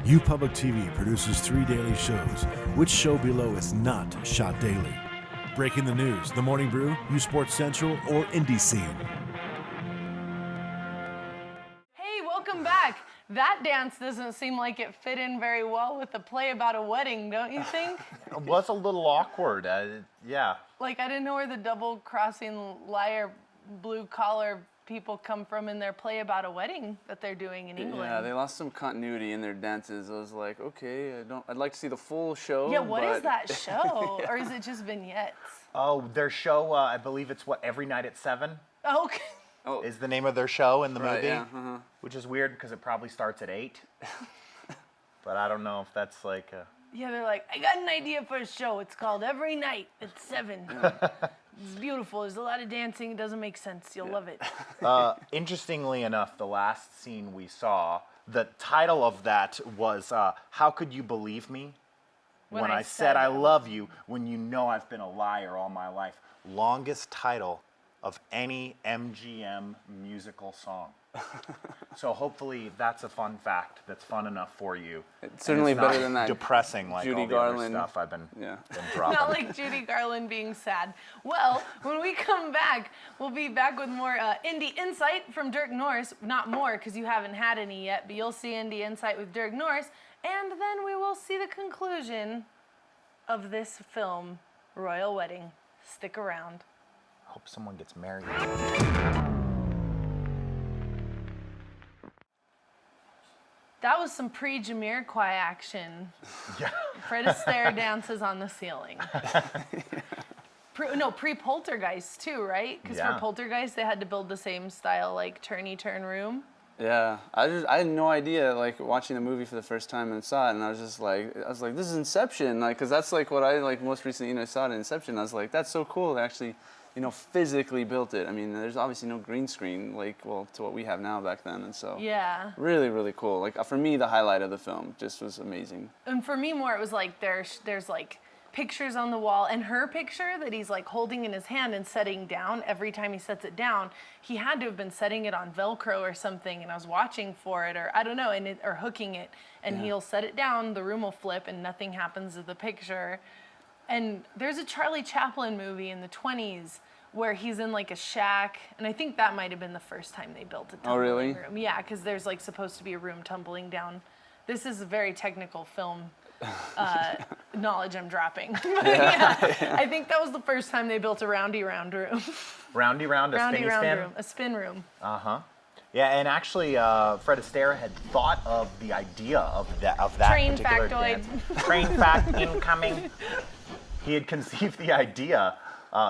UPublic TV produces 3 daily shows. Which show below is not shot daily? Breaking the News, The Morning Brew, U Sports Central, or Indie Scene. Hey, welcome back. That dance doesn't seem like it fit in very well with the play about a wedding, don't you think? It was a little awkward, yeah. Like, I didn't know where the double-crossing liar blue-collar people come from in their play about a wedding that they're doing in England. Yeah, they lost some continuity in their dances. I was like, okay, I'd like to see the full show. Yeah, what is but... that show? Or is it just vignettes? Oh, their show, I believe it's Every Night at 7? Oh, okay. Oh, is the name of their show in the movie, yeah, which is weird because it probably starts at 8. But I don't know if that's like a... Yeah, they're like, I got an idea for a show. It's called Every Night at 7. It's beautiful. There's a lot of dancing. It doesn't make sense. You'll love it. Interestingly enough, the last scene we saw, the title of that was How Could You Believe Me? When I said I love you, when you know I've been a liar all my life. Longest title of any MGM musical song. So hopefully that's a fun fact that's fun enough for you. It's certainly better than that depressing like Judy all the Garland other stuff I've been dropping. Not like Judy Garland being sad. Well, when we come back, we'll be back with more indie insight from Dirk Norris. Not more, because you haven't had any yet, but you'll see indie insight with Dirk Norris. And then we will see the conclusion of this film, Royal Wedding. Stick around. Hope someone gets married. That was some pre-Jamiroquai action. Yeah. Fred Astaire dances on the ceiling. Pre-Poltergeist too, right? Because for Poltergeist, they had to build the same style, like turn room. Yeah, I had no idea, like, watching the movie for the first time and saw it, and I was like, this is Inception, like, because that's, like, what I, like, most recently, saw it in Inception. I was like, that's so cool. They actually, physically built it. I mean, there's obviously no green screen, like, well, to what we have now back then, and so. Yeah. Really, really cool. Like, for me, the highlight of the film just was amazing. And for me, more, it was like, there's like, pictures on the wall, and her picture that he's like holding in his hand and setting down every time he sets it down, he had to have been setting it on Velcro or something, and I was watching for it, or I don't know, or hooking it, and he'll set it down, the room will flip, and nothing happens to the picture. And there's a Charlie Chaplin movie in the 20s where he's in like a shack, and I think that might have been the first time they built a tumbling room. Yeah, because there's like supposed to be a room tumbling down. This is a very technical film knowledge I'm dropping. I think that was the first time they built a round room. Roundy round, a spinny spin? Room, a spin room. Uh-huh. Yeah, and actually, Fred Astaire had thought of the idea of that Train particular factoid. dance. Train fact incoming. He had conceived the idea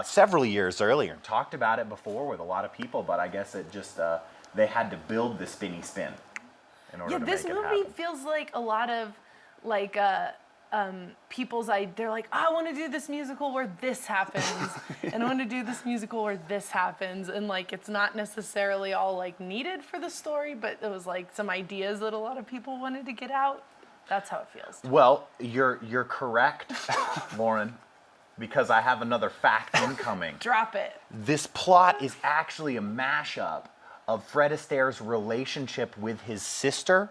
several years earlier and talked about it before with a lot of people, but I guess it just, they had to build the spinny spin in order to make it happen. Yeah, this movie feels like a lot of like people's they're like, I want to do this musical where this happens, and I want to do this musical where this happens, and like it's not necessarily all like needed for the story, but it was like some ideas that a lot of people wanted to get out. That's how it feels. Well, you're correct, Lauren, because I have another fact incoming. Drop it. This plot is actually a mashup of Fred Astaire's relationship with his sister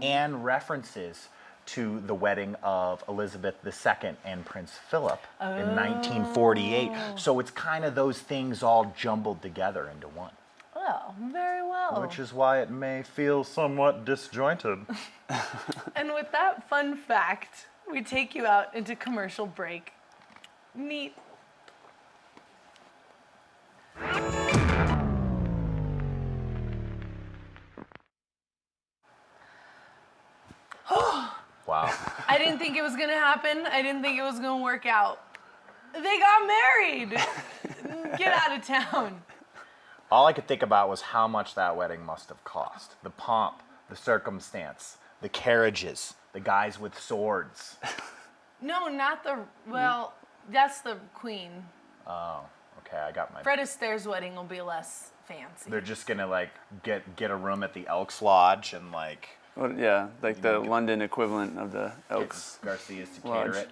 and references to the wedding of Elizabeth II and Prince Philip in 1948. So it's kind of those things all jumbled together into one. Well, very well. Which is why it may feel somewhat disjointed. And with that fun fact, we take you out into commercial break. Neat. Wow. I didn't think it was going to happen. I didn't think it was going to work out. They got married. Get out of town. All I could think about was how much that wedding must have cost. The pomp, the circumstance, the carriages, the guys with swords. No, not the, well, that's the queen. Oh, okay, I got my... Fred Astaire's wedding will be less fancy. They're just gonna like get a room at the Elks Lodge and like... Well, yeah, like the London equivalent of the Elks. Garcia's to Lodge. cater it.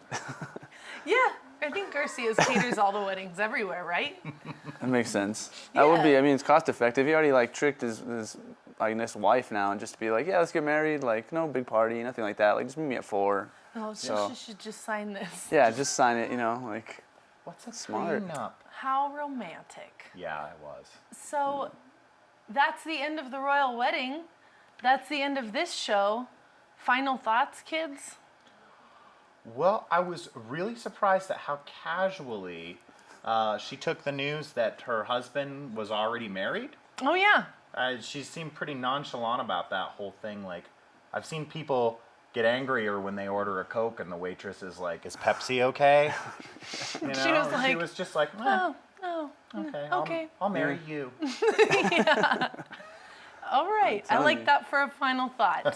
Yeah, I think Garcia's caters all the weddings everywhere, right? That makes sense. That would be. I mean, it's cost effective. He already like tricked his like nice wife now, and just to be like, yeah, let's get married. Like, no big party, nothing like that. Like, just meet me at 4. Oh, so she should just sign this. Yeah, just sign it. You know, like. What's a Smart. prenup? How romantic. Yeah, it was. So that's the end of the royal wedding. That's the end of this show. Final thoughts, kids? Well, I was really surprised at how casually she took the news that her husband was already married. Oh, yeah. She seemed pretty nonchalant about that whole thing. Like, I've seen people get angrier when they order a Coke and the waitress is like, "Is Pepsi okay?" You know? She was She was just like, Oh, okay, okay. I'll marry you. All right. I telling like you. that for a final thought.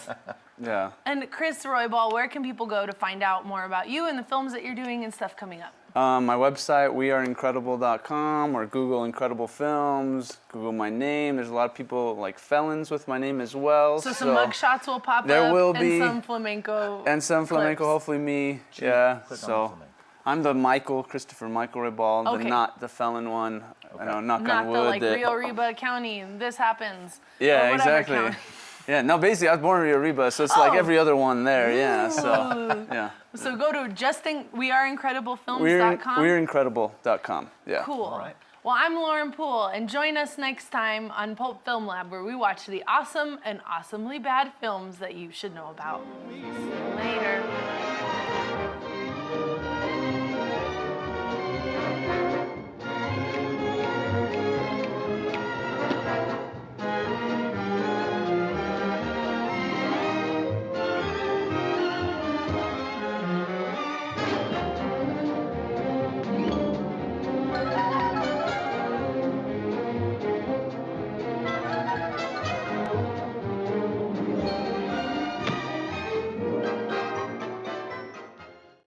Yeah. And Chris Roybal, where can people go to find out more about you and the films that you're doing and stuff coming up? My website, weareincredible.com, or Google Incredible Films, Google my name. There's a lot of people like felons with my name as well. So some mugshots will pop there up will and be- some flamenco And some flamenco, clips. hopefully me. Yeah. Click on So the flamenco. I'm the Christopher Michael Roybal, Okay. the not the felon one. I know, knock Not on the wood. like that- Rio Reba County, this happens. Yeah, or whatever exactly. county. Yeah, no, basically I was born in Rio Reba, so it's like Oh. every other one there. Yeah. So yeah. So go to weareincrediblefilms.com. Weareincredible.com. Yeah. Cool. All right. Well, I'm Lauren Poole, and join us next time on Pulp Film Lab, where we watch the awesome and awesomely bad films that you should know about. See you later.